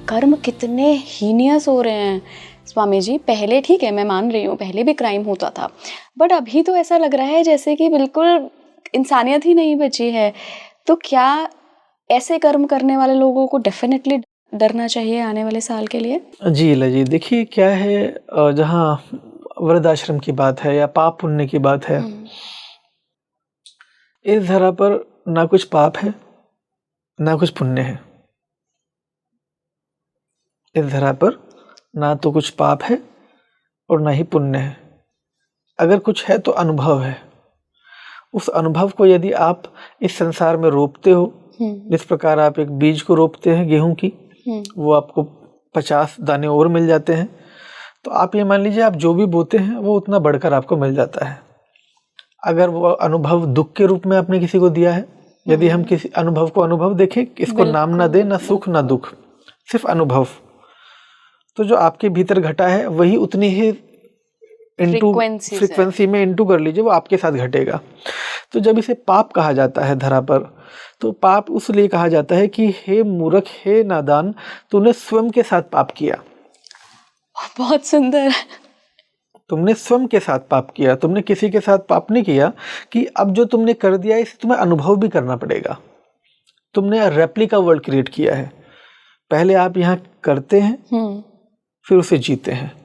कर्म कितने हीनियस हो रहे हैं स्वामी जी। पहले ठीक है, मैं मान रही हूँ पहले भी क्राइम होता था, बट अभी तो ऐसा लग रहा है जैसे कि बिल्कुल इंसानियत ही नहीं बची है। तो क्या ऐसे कर्म करने वाले लोगों को डेफिनेटली डरना चाहिए आने वाले साल के लिए? जी जी, देखिए क्या है, जहाँ वृद्धाश्रम की बात है या पाप पुण्य की बात है, इस धरा पर ना कुछ पाप है ना कुछ पुण्य है। इस धरा पर ना तो कुछ पाप है और ना ही पुण्य है। अगर कुछ है तो अनुभव है। उस अनुभव को यदि आप इस संसार में रोपते हो, जिस प्रकार आप एक बीज को रोपते हैं गेहूं की, वो आपको 50 दाने और मिल जाते हैं, तो आप ये मान लीजिए आप जो भी बोते हैं वो उतना बढ़कर आपको मिल जाता है। अगर वो अनुभव दुख के रूप में आपने किसी को दिया है, यदि हम किसी अनुभव को अनुभव देखें, इसको नाम ना दे, ना सुख ना दुख, सिर्फ अनुभव, तो जो आपके भीतर घटा है वही उतनी ही फ्रीक्वेंसी में इंटू कर लीजिए, वो आपके साथ घटेगा। तो जब इसे पाप कहा जाता है धरा पर, तो पाप उसलिए कहा जाता है कि हे मूर्ख, हे नादान, तूने स्वयं के साथ पाप किया। बहुत सुंदर। तुमने स्वयं के साथ पाप किया, तुमने किसी के साथ पाप नहीं किया कि अब जो तुमने कर दिया इसे तुम्हें अनुभव भी करना पड़ेगा। तुमने रेप्लिका वर्ल्ड क्रिएट किया है। पहले आप यहाँ करते हैं, फिर उसे जीते हैं।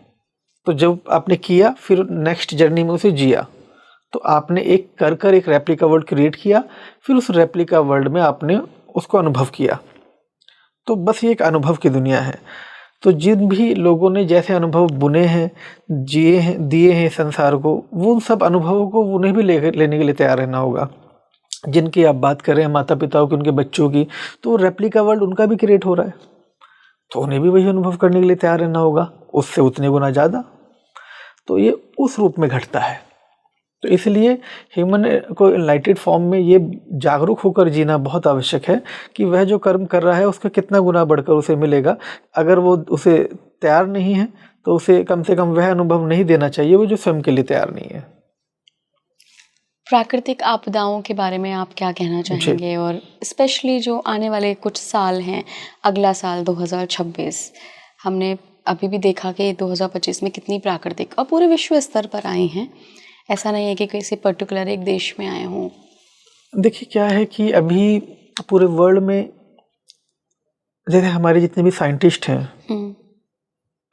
तो जब आपने किया, फिर नेक्स्ट जर्नी में उसे जिया, तो आपने एक कर एक रेप्लिका वर्ल्ड क्रिएट किया, फिर उस रेप्लिका वर्ल्ड में आपने उसको अनुभव किया। तो बस ये एक अनुभव की दुनिया है। तो जिन भी लोगों ने जैसे अनुभव बुने हैं, जिए हैं, दिए हैं संसार को, वो उन सब अनुभवों को उन्हें भी लेने के लिए तैयार रहना होगा। जिनकी आप बात कर रहे हैं माता पिताओं की, उनके बच्चों की, तो रेप्लिका वर्ल्ड उनका भी क्रिएट हो रहा है, तो उन्हें भी वही अनुभव करने के लिए तैयार रहना होगा, उससे उतने गुना ज़्यादा। तो ये उस रूप में घटता है। तो इसलिए ह्यूमन को एनलाइटेड फॉर्म में ये जागरूक होकर जीना बहुत आवश्यक है कि वह जो कर्म कर रहा है उसका कितना गुना बढ़कर उसे मिलेगा। अगर वो उसे तैयार नहीं है तो उसे कम से कम वह अनुभव नहीं देना चाहिए वो जो स्वयं के लिए तैयार नहीं है। प्राकृतिक आपदाओं के बारे में आप क्या कहना चाहेंगे? और स्पेशली जो आने वाले कुछ साल हैं, अगला साल 2026, हमने अभी भी देखा कि 2025 में कितनी प्राकृतिक और पूरे विश्व स्तर पर आई हैं। ऐसा नहीं है कि किसी पर्टिकुलर एक देश में आए हों। देखिए क्या है कि अभी पूरे वर्ल्ड में जैसे हमारे जितने भी साइंटिस्ट हैं,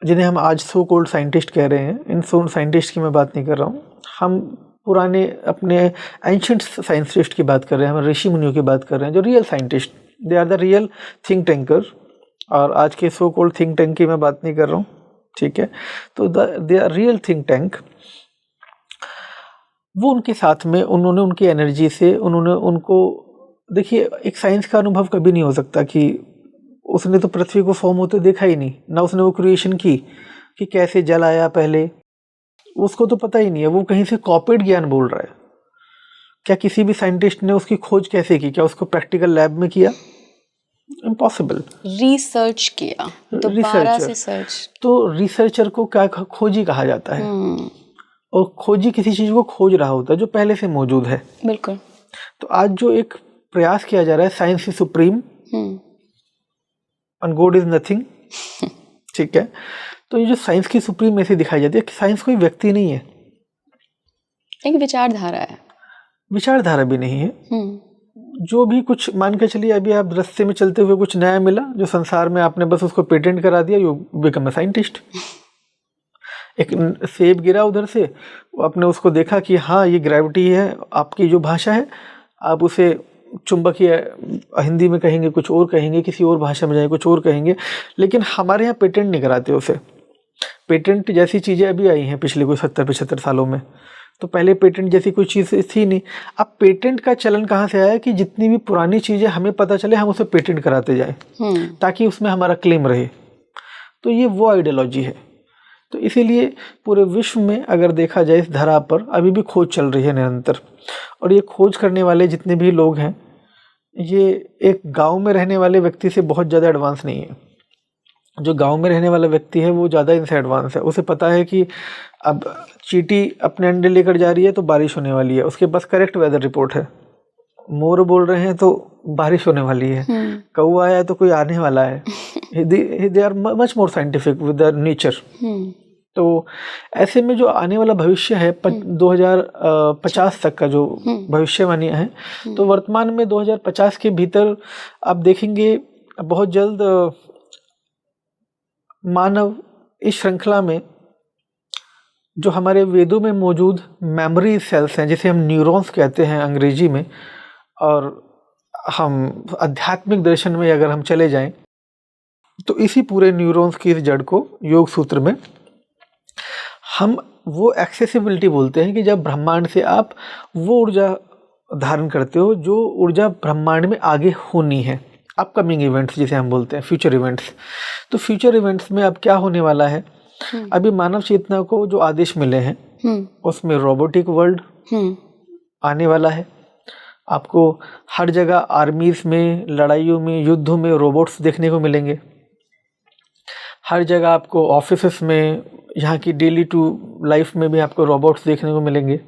जिन्हें हम आज सो कॉल्ड साइंटिस्ट कह रहे हैं, इन सो साइंटिस्ट की मैं बात नहीं कर रहा हूँ, हम पुराने अपने एंशिएंट साइंटिस्ट की बात कर रहे हैं, हम ऋषि मुनियों की बात कर रहे हैं, जो real scientist, they are the real think tanker. और आज के सो कॉल्ड थिंक टैंक की मैं बात नहीं कर रहा हूँ, ठीक है। तो they are real think tank. वो उनके साथ में उन्होंने उनकी एनर्जी से उन्होंने उनको, देखिए एक साइंस का अनुभव कभी नहीं हो सकता कि उसने तो पृथ्वी को फॉर्म होते देखा ही नहीं, ना उसने वो क्रिएशन की कि कैसे जल आया पहले, उसको तो पता ही नहीं है। वो कहीं से कॉपीड ज्ञान बोल रहा है। क्या किसी भी साइंटिस्ट ने उसकी खोज कैसे की? क्या उसको प्रैक्टिकल लैब में किया? इम्पॉसिबल। रिसर्च किया, दोबारा से सर्च। तो रिसर्चर को क्या खोजी कहा जाता है? और खोजी किसी चीज को खोज रहा होता है जो पहले से मौजूद है। बिल्कुल। तो आज जो एक प्रयास किया जा रहा है, science is supreme and God is nothing, ठीक है। तो ये जो साइंस की सुप्रीम में से दिखाई जाती है कि साइंस कोई व्यक्ति नहीं है, एक विचारधारा है। विचारधारा भी नहीं है। जो भी कुछ मान के चलिए, अभी आप रास्ते में चलते हुए कुछ नया मिला जो संसार में, आपने बस उसको पेटेंट करा दिया, यू बिकम अ साइंटिस्ट। एक सेब गिरा उधर से, आपने उसको देखा कि हाँ ये ग्रेविटी है, आपकी जो भाषा है आप उसे चुंबकीय हिंदी में कहेंगे, कुछ और कहेंगे, किसी और भाषा में जाएंगे कुछ और कहेंगे, लेकिन हमारे यहाँ पेटेंट नहीं कराते उसे। पेटेंट जैसी चीज़ें अभी आई हैं पिछले कोई 70-75 सालों में, तो पहले पेटेंट जैसी कोई चीज़ थी नहीं। अब पेटेंट का चलन कहाँ से आया कि जितनी भी पुरानी चीज़ें हमें पता चले हम उसे पेटेंट कराते जाएं ताकि उसमें हमारा क्लेम रहे। तो ये वो आइडियोलॉजी है। तो इसीलिए पूरे विश्व में अगर देखा जाए इस धरा पर अभी भी खोज चल रही है निरंतर। और ये खोज करने वाले जितने भी लोग हैं, ये एक गांव में रहने वाले व्यक्ति से बहुत ज़्यादा एडवांस नहीं है। जो गांव में रहने वाला व्यक्ति है वो ज़्यादा इनसे एडवांस है। उसे पता है कि अब चींटी अपने अंडे लेकर जा रही है तो बारिश होने वाली है, उसके पास करेक्ट वेदर रिपोर्ट है। मोर बोल रहे हैं तो बारिश होने वाली है, कौवा आया तो कोई आने वाला है। They are much more scientific with the nature. तो ऐसे में जो आने वाला भविष्य है 2050 तक का जो भविष्यवाणी है, तो वर्तमान में 2050 के भीतर आप देखेंगे बहुत जल्द मानव इस श्रृंखला में जो हमारे वेदों में मौजूद मेमोरी सेल्स हैं, जिसे हम न्यूरॉन्स कहते हैं अंग्रेजी में, और हम आध्यात्मिक दर्शन में अगर हम चले जाएं तो इसी पूरे न्यूरॉन्स की इस जड़ को योग सूत्र में हम वो एक्सेसिबिलिटी बोलते हैं कि जब ब्रह्मांड से आप वो ऊर्जा धारण करते हो जो ऊर्जा ब्रह्मांड में आगे होनी है, अपकमिंग इवेंट्स जिसे हम बोलते हैं, फ्यूचर इवेंट्स। तो फ्यूचर इवेंट्स में अब क्या होने वाला है, अभी मानव चेतना को जो आदेश मिले हैं उसमें रोबोटिक वर्ल्ड आने वाला है। आपको हर जगह आर्मीज में, लड़ाइयों में, युद्धों में रोबोट्स देखने को मिलेंगे। हर जगह आपको ऑफिसेस में, यहाँ की डेली टू लाइफ में भी आपको रोबोट्स देखने को मिलेंगे।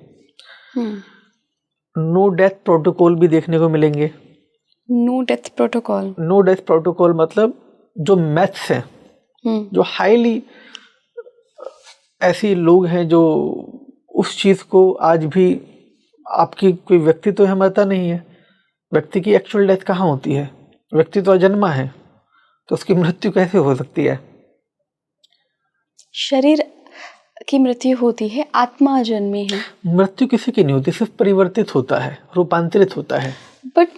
नो डेथ प्रोटोकॉल भी देखने को मिलेंगे। No death protocol? No death protocol मतलब जो मैथ्स हैं, जो हाईली ऐसी लोग हैं जो उस चीज़ को आज भी, आपकी कोई व्यक्ति तो मरता नहीं है, व्यक्ति की एक्चुअल डेथ कहाँ होती है? व्यक्ति तो अजन्मा है, तो उसकी मृत्यु कैसे हो सकती है? शरीर की मृत्यु होती है, आत्मा अजन्मी है। मृत्यु किसी की नहीं होती, सिर्फ परिवर्तित होता है, रूपांतरित होता है। बट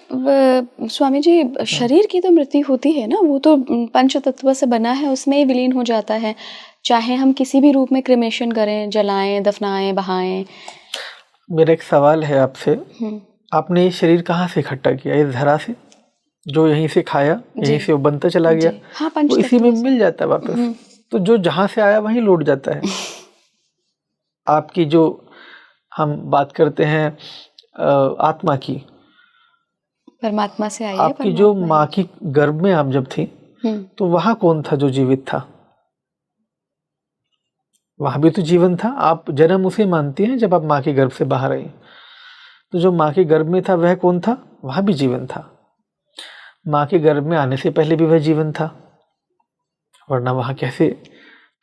स्वामी जी, शरीर की तो मृत्यु होती है ना, वो तो पंच तत्व से बना है, उसमें ही विलीन हो जाता है, चाहे हम किसी भी रूप में क्रिमेशन करें, जलाएं, दफनाएं, बहाएं। मेरा एक सवाल है आपसे, आपने ये शरीर कहाँ से इकट्ठा किया? इस धरा से, जो यहीं से खाया, यहीं से वो बनता चला गया, हाँ, वो इसी में मिल जाता है वापस। तो जो जहाँ से आया वहीं लौट जाता है। आपकी जो हम बात करते हैं आत्मा की, परमात्मा से आई है। आपकी जो माँ की गर्भ में आप जब थी, तो वहाँ कौन था जो जीवित था? वहाँ भी तो जीवन था। आप जन्म उसे मानती हैं जब आप माँ के गर्भ से बाहर आई, तो जो माँ के गर्भ में था वह कौन था? वहाँ भी जीवन था। माँ के गर्भ में आने से पहले भी वह जीवन था, वरना वहाँ कैसे?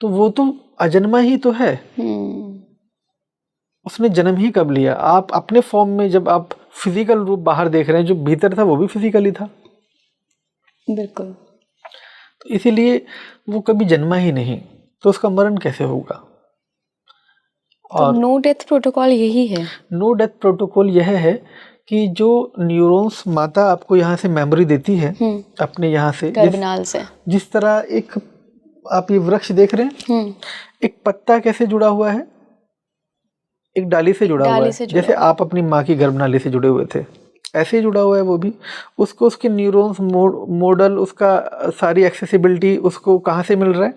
तो वो तो अजन्मा ही तो है, उसने जन्म ही कब लिया? आप अपने फॉर्म में जब आप फिजिकल रूप बाहर देख रहे हैं, जो भीतर था वो भी फिजिकली था। बिल्कुल। तो इसीलिए वो कभी जन्मा ही नहीं, तो उसका मरण कैसे होगा? और नो डेथ प्रोटोकॉल यही है। नो डेथ प्रोटोकॉल यह है कि जो न्यूरॉन्स माता आपको यहाँ से मेमोरी देती है, अपने यहाँ से, गर्भनाल से, जिस तरह एक आप ये वृक्ष देख रहे हैं, एक पत्ता कैसे जुड़ा हुआ है? एक डाली से जुड़ा हुआ है। जैसे आप अपनी माँ की गर्भनाली से जुड़े हुए थे, ऐसे ही जुड़ा हुआ है वो भी। उसको उसके न्यूरॉन्स मॉडल, उसका सारी एक्सेसिबिलिटी उसको कहाँ से मिल रहा है?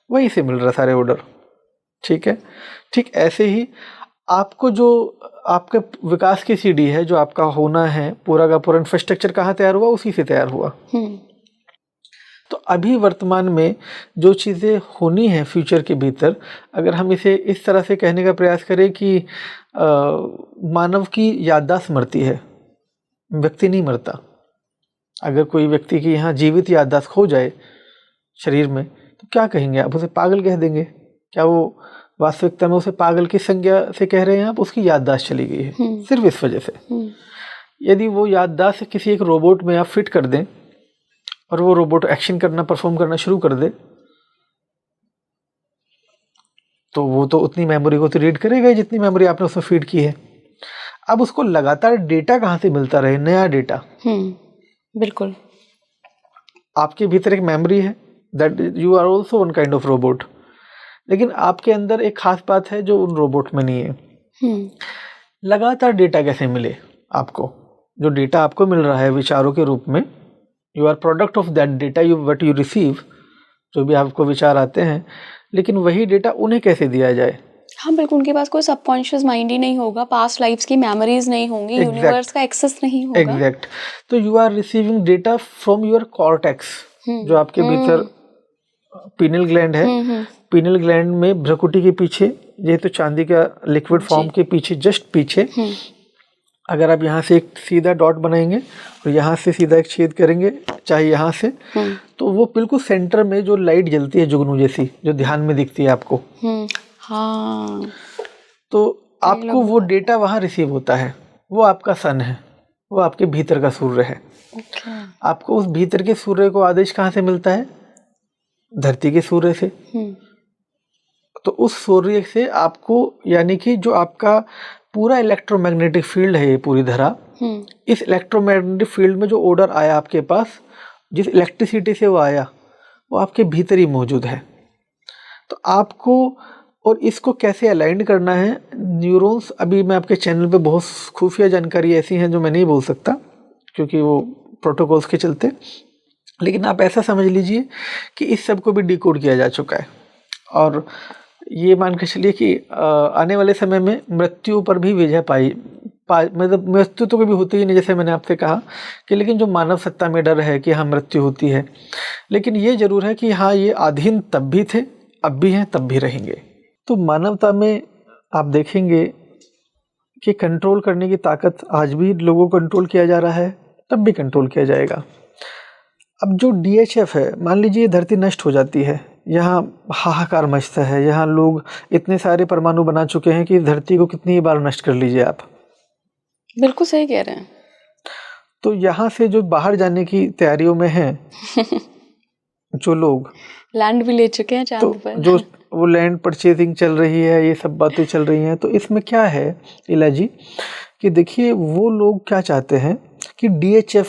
वहीं से मिल रहा है सारे ऑर्डर। ठीक है, ठीक ऐसे ही आपको जो आपके विकास की सीढ़ी है, जो आपका होना है, पूरा का पूरा इंफ्रास्ट्रक्चर कहाँ तैयार हुआ? उसी से तैयार हुआ। तो अभी वर्तमान में जो चीज़ें होनी है फ्यूचर के भीतर, अगर हम इसे इस तरह से कहने का प्रयास करें कि मानव की याददाश्त मरती है, व्यक्ति नहीं मरता। अगर कोई व्यक्ति की यहाँ जीवित याददाश्त खो जाए शरीर में, तो क्या कहेंगे आप? उसे पागल कह देंगे? क्या वो वास्तविकता में उसे पागल की संज्ञा से कह रहे हैं आप? उसकी याददाश्त चली गई है सिर्फ इस वजह से। यदि वो याददाश्त किसी एक रोबोट में आप फिट कर दें और वो रोबोट एक्शन करना, परफॉर्म करना शुरू कर दे, तो वो तो उतनी मेमोरी को तो रीड करेगा जितनी मेमोरी आपने उसमें फीड की है। अब उसको लगातार डेटा कहाँ से मिलता रहे? नया डेटा। बिल्कुल। आपके भीतर एक मेमोरी है, that you are also one kind of robot, लेकिन आपके अंदर एक खास बात है जो उन रोबोट में नहीं है। लगातार डेटा कैसे मिले आपको? जो डेटा आपको मिल रहा है विचारों के रूप में, you are product of that data, you what you receive, जो भी आपको विचार आते हैं, लेकिन वही डेटा उन्हें कैसे दिया जाए? हाँ बिल्कुल, उनके पास कोई सबकॉन्शियस माइंड ही नहीं होगा, पास्ट लाइफ्स की मेमोरीज नहीं होंगी, यूनिवर्स का एक्सेस नहीं होगा। एग्जैक्ट। तो you are receiving data from your cortex, जो आपके भीतर पीनल ग्लैंड है। पीनल ग्लैंड में भ्रुकुटी के पीछे, ये तो चांदी का लिक्विड फॉर्म के पीछे, जस्ट पीछे अगर आप यहाँ से एक सीधा डॉट बनाएंगे और यहाँ से सीधा एक छेद करेंगे, चाहे यहाँ से, तो वो बिल्कुल सेंटर में जो लाइट जलती है जुगनू जैसी, जो ध्यान में दिखती है आपको, हाँ, तो आपको वो डेटा वहाँ रिसीव होता है। वो आपका सन है, वो आपके भीतर का सूर्य है। आपको उस भीतर के सूर्य को आदेश कहाँ से मिलता है? धरती के सूर्य से। तो उस सूर्य से आपको, यानी कि जो आपका पूरा इलेक्ट्रोमैग्नेटिक फील्ड है, ये पूरी धरा, इस इलेक्ट्रोमैग्नेटिक फील्ड में जो ऑर्डर आया आपके पास, जिस इलेक्ट्रिसिटी से वो आया, वो आपके भीतर ही मौजूद है। तो आपको और इसको कैसे अलाइन करना है, न्यूरॉन्स, अभी मैं आपके चैनल पे बहुत खुफिया जानकारी ऐसी हैं जो मैं नहीं बोल सकता क्योंकि वो प्रोटोकॉल्स के चलते, लेकिन आप ऐसा समझ लीजिए कि इस सब को भी डिकोड किया जा चुका है। और ये मान के चलिए कि आने वाले समय में मृत्यु पर भी वजह मतलब मृत्यु तो कभी होती ही नहीं, जैसे मैंने आपसे कहा कि, लेकिन जो मानव सत्ता में डर है कि हाँ मृत्यु होती है, लेकिन ये जरूर है कि हाँ ये अधीन तब भी थे, अब भी हैं, तब भी रहेंगे। तो मानवता में आप देखेंगे कि कंट्रोल करने की ताकत आज भी लोगों को कंट्रोल किया जा रहा है, तब भी कंट्रोल किया जाएगा। अब जो DHF है, मान लीजिए धरती नष्ट हो जाती है, यहाँ हाहाकार मचता है, यहाँ लोग इतने सारे परमाणु बना चुके हैं कि धरती को कितनी बार नष्ट कर लीजिए आप। बिल्कुल सही कह रहे हैं। तो यहाँ से जो बाहर जाने की तैयारियों में हैं जो लोग, लैंड भी ले चुके हैं चांद पर, जो वो लैंड परचेजिंग चल रही है, ये सब बातें चल रही हैं, तो इसमें क्या है इला जी कि देखिए वो लोग क्या चाहते हैं कि DHF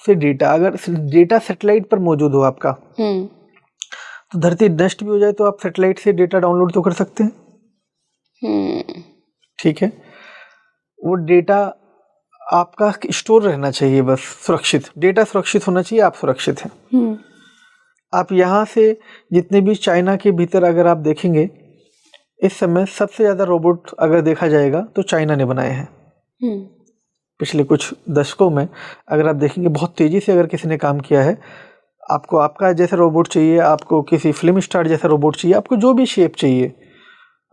से डेटा, अगर डेटा सैटेलाइट पर मौजूद हो आपका, तो धरती नष्ट भी हो जाए तो आप सैटेलाइट से डेटा डाउनलोड तो कर सकते हैं। ठीक है, वो डेटा आपका स्टोर रहना चाहिए, बस सुरक्षित डेटा सुरक्षित होना चाहिए, आप सुरक्षित हैं। आप यहाँ से जितने भी चाइना के भीतर अगर आप देखेंगे, इस समय सबसे ज़्यादा रोबोट अगर देखा जाएगा तो चाइना ने बनाए हैं। पिछले कुछ दशकों में अगर आप देखेंगे, बहुत तेज़ी से अगर किसी ने काम किया है। आपको आपका जैसा रोबोट चाहिए, आपको किसी फिल्म स्टार जैसा रोबोट चाहिए, आपको जो भी शेप चाहिए,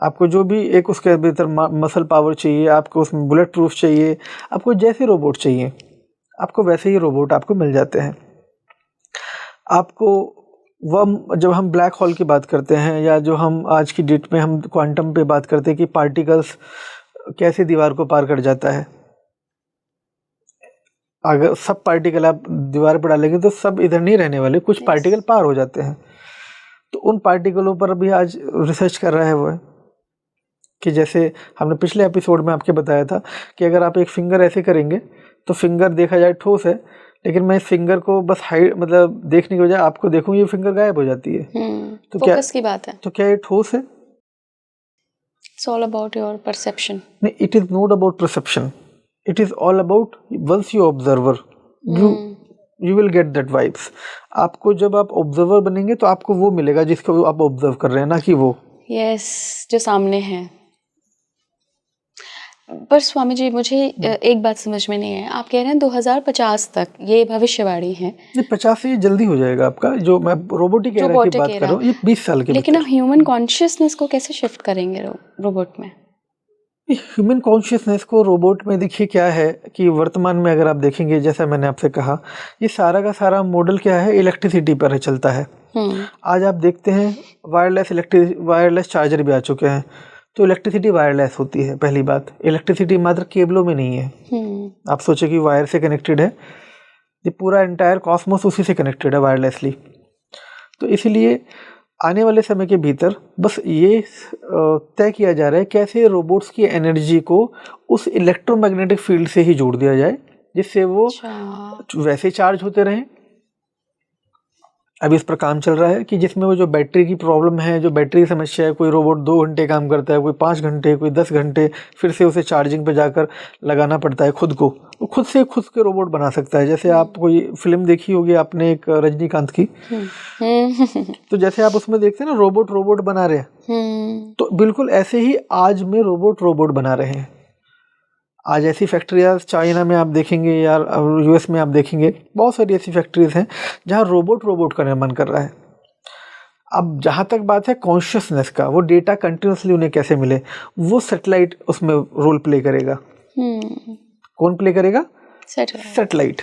आपको जो भी एक उसके भीतर मसल पावर चाहिए, आपको उसमें बुलेट प्रूफ चाहिए, आपको जैसे रोबोट चाहिए, आपको वैसे ही रोबोट आपको मिल जाते हैं। आपको वह, जब हम ब्लैक होल की बात करते हैं, या जो हम आज की डेट में हम क्वांटम पे बात करते हैं कि पार्टिकल्स कैसे दीवार को पार कर जाता है, अगर सब पार्टिकल आप दीवार पर डालेंगे तो सब इधर नहीं रहने वाले, कुछ पार्टिकल पार हो जाते हैं। तो उन पार्टिकलों पर भी आज रिसर्च कर रहा है वो है कि जैसे हमने पिछले एपिसोड में आपके बताया था कि अगर आप एक फिंगर ऐसे करेंगे तो फिंगर देखा जाए ठोस है, लेकिन मैं इस फिंगर को बस हाइड मतलब देखने की बजाय आपको देखूं, ये फिंगर गायब हो जाती है। तो क्या की बात है, तो क्या ये ठोस है? It's all about your perception. नहीं, it is not about perception. It is all about once you observer, you will get that vibes. आपको जब आप ऑब्जर्वर बनेंगे तो आपको वो मिलेगा जिसको आप ऑब्जर्व कर रहे हैं, ना कि वो जो सामने है। पर स्वामी जी, मुझे एक बात समझ में नहीं है, आप कह रहे हैं 2050 तक ये भविष्यवाणी है। नहीं, 50 से ये जल्दी हो जाएगा आपका, जो मैं रोबोटिक एरा की बात कर रहा हूँ, ये 20 साल के। लेकिन आप ह्यूमन कॉन्शियसनेस को कैसे शिफ्ट करेंगे रोबोट में? ह्यूमन कॉन्शियसनेस को रोबोट में देखिए क्या है कि वर्तमान में अगर आप देखेंगे, जैसा मैंने आपसे कहा, ये सारा का सारा मॉडल क्या है, इलेक्ट्रिसिटी पर चलता है। आज आप देखते हैं वायरलेस चार्जर भी आ चुके हैं, तो इलेक्ट्रिसिटी वायरलेस होती है। पहली बात, इलेक्ट्रिसिटी मात्र केबलों में नहीं है। आप सोचे कि वायर से कनेक्टेड है, ये पूरा एंटायर कॉस्मोस उसी से कनेक्टेड है वायरलेसली। तो इसीलिए आने वाले समय के भीतर बस ये तय किया जा रहा है कैसे रोबोट्स की एनर्जी को उस इलेक्ट्रोमैग्नेटिक फील्ड से ही जोड़ दिया जाए, जिससे वो वैसे चार्ज होते रहें। अभी इस पर काम चल रहा है कि जिसमें वो जो बैटरी की प्रॉब्लम है, जो बैटरी की समस्या है, कोई रोबोट 2 घंटे काम करता है, कोई 5 घंटे, कोई 10 घंटे, फिर से उसे चार्जिंग पे जाकर लगाना पड़ता है खुद को। वो खुद से खुद के रोबोट बना सकता है। जैसे आप कोई फिल्म देखी होगी आपने, एक रजनीकांत की, तो जैसे आप उसमें देखते हैं ना, रोबोट बना रहे हैं, तो बिल्कुल ऐसे ही आज में रोबोट बना रहे हैं। आज ऐसी फैक्ट्रियाँ चाइना में आप देखेंगे या US में आप देखेंगे, बहुत सारी ऐसी फैक्ट्रीज हैं जहाँ रोबोट का निर्माण कर रहा है। अब जहाँ तक बात है कॉन्शियसनेस का, वो डेटा कंटिन्यूसली उन्हें कैसे मिले, वो सैटेलाइट उसमें रोल प्ले करेगा। कौन प्ले करेगा? सैटेलाइट। सैटेलाइट।